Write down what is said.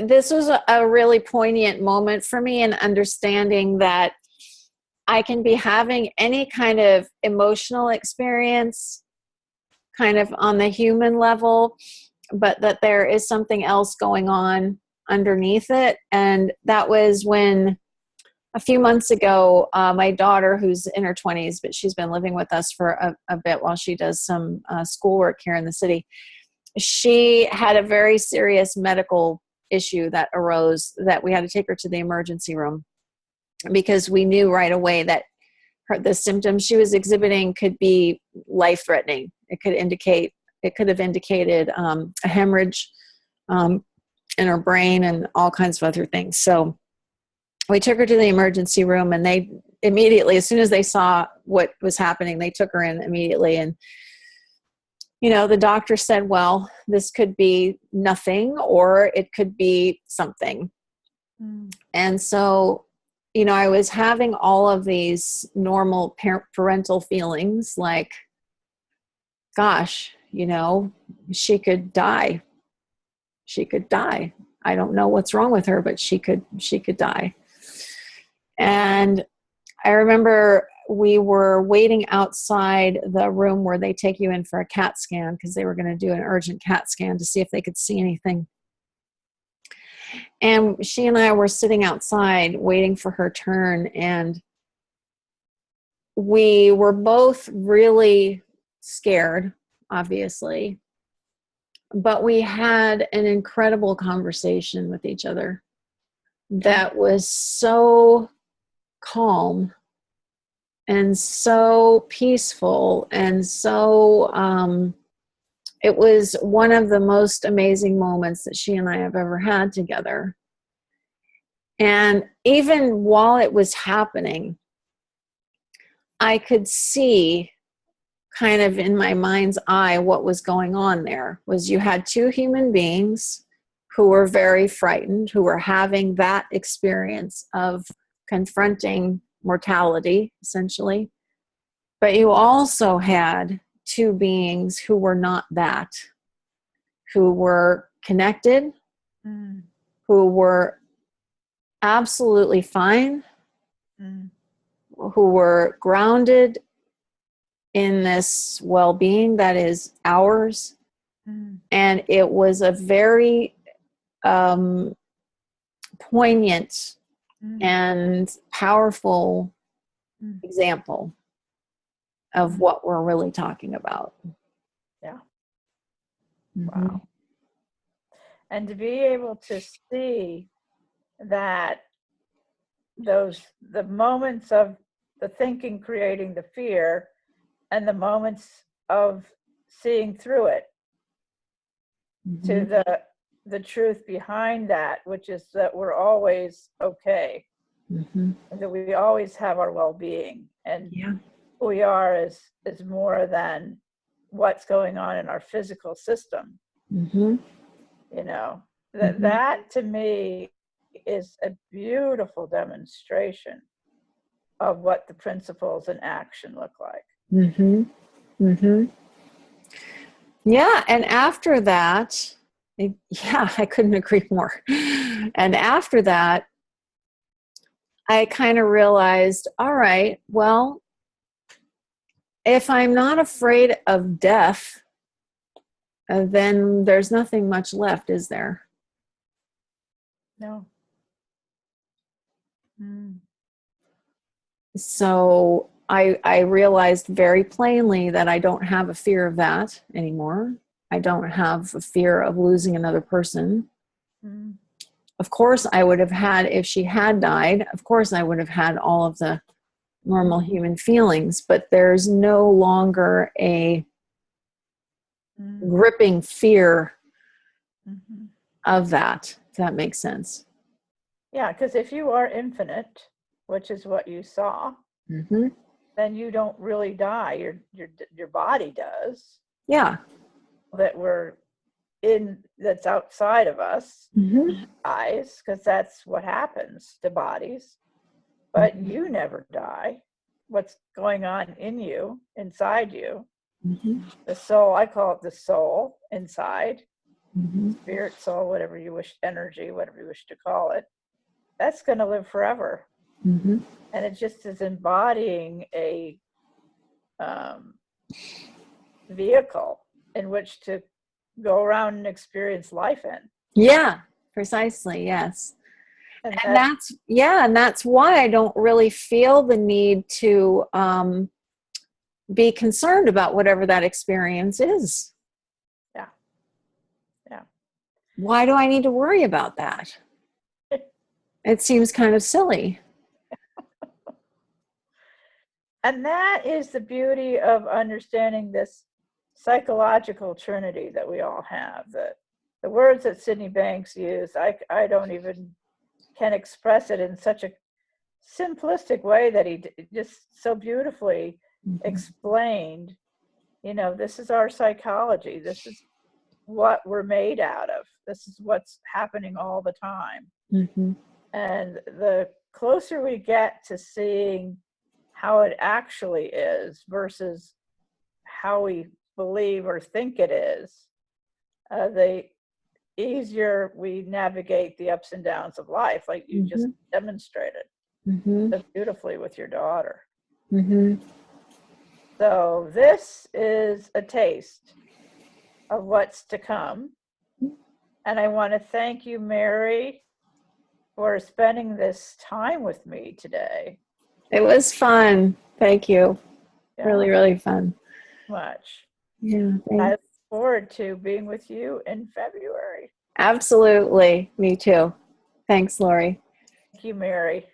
this was a really poignant moment for me in understanding that I can be having any kind of emotional experience kind of on the human level, but that there is something else going on underneath it. And that was when a few months ago, my daughter, who's in her 20s, but she's been living with us for a bit while she does some schoolwork here in the city, she had a very serious medical issue that arose that we had to take her to the emergency room because we knew right away that the symptoms she was exhibiting could be life-threatening. It could have indicated a hemorrhage in her brain and all kinds of other things. So we took her to the emergency room, and they immediately, as soon as they saw what was happening, they took her in immediately. And, the doctor said, well, this could be nothing, or it could be something. Mm. And so, I was having all of these normal parental feelings like, gosh, she could die. She could die. I don't know what's wrong with her, but she could die. And I remember we were waiting outside the room where they take you in for a CAT scan because they were going to do an urgent CAT scan to see if they could see anything. And she and I were sitting outside waiting for her turn, and we were both really scared, obviously, but we had an incredible conversation with each other that was so calm and so peaceful, and so it was one of the most amazing moments that she and I have ever had together. And even while it was happening, I could see kind of in my mind's eye what was going on there. Was you had two human beings who were very frightened, who were having that experience of confronting mortality, essentially. But you also had two beings who were not that, who were connected, who were absolutely fine, who were grounded in this well-being that is ours. And it was a very poignant and powerful example of what we're really talking about. Yeah. Wow. And to be able to see that the moments of the thinking creating the fear, and the moments of seeing through it to the truth behind that, which is that we're always okay, and that we always have our well-being, and who we are is more than what's going on in our physical system. That to me is a beautiful demonstration of what the principles in action look like. Yeah, and after that, I couldn't agree more. And after that, I kind of realized, all right, well, if I'm not afraid of death, then there's nothing much left, is there? No. So I realized very plainly that I don't have a fear of that anymore. I don't have a fear of losing another person. Of course, I would have had, if she had died, of course I would have had all of the normal human feelings, but there's no longer a gripping fear of that, if that makes sense. Yeah, because if you are infinite, which is what you saw, then you don't really die. Your body does. Yeah. That's outside of us, dies, because that's what happens to bodies. But you never die. What's going on in you, inside you, the soul, I call it the soul inside, spirit, soul, whatever you wish, energy, whatever you wish to call it, that's going to live forever. And it just is embodying a vehicle in which to go around and experience life in. Yeah, precisely. Yes. And that's why I don't really feel the need to be concerned about whatever that experience is. Yeah. Yeah. Why do I need to worry about that? It seems kind of silly. And that is the beauty of understanding this psychological trinity that we all have. The words that Sydney Banks used, I don't even can express it in such a simplistic way that he just so beautifully explained, this is our psychology. This is what we're made out of. This is what's happening all the time. And the closer we get to seeing how it actually is versus how we believe or think it is, the easier we navigate the ups and downs of life, like you just demonstrated so beautifully with your daughter. So this is a taste of what's to come. And I want to thank you, Mary, for spending this time with me today. It was fun. Thank you. Yeah. Really, really fun. Much. Yeah. I look forward to being with you in February. Absolutely. Me too. Thanks, Laurie. Thank you, Mary.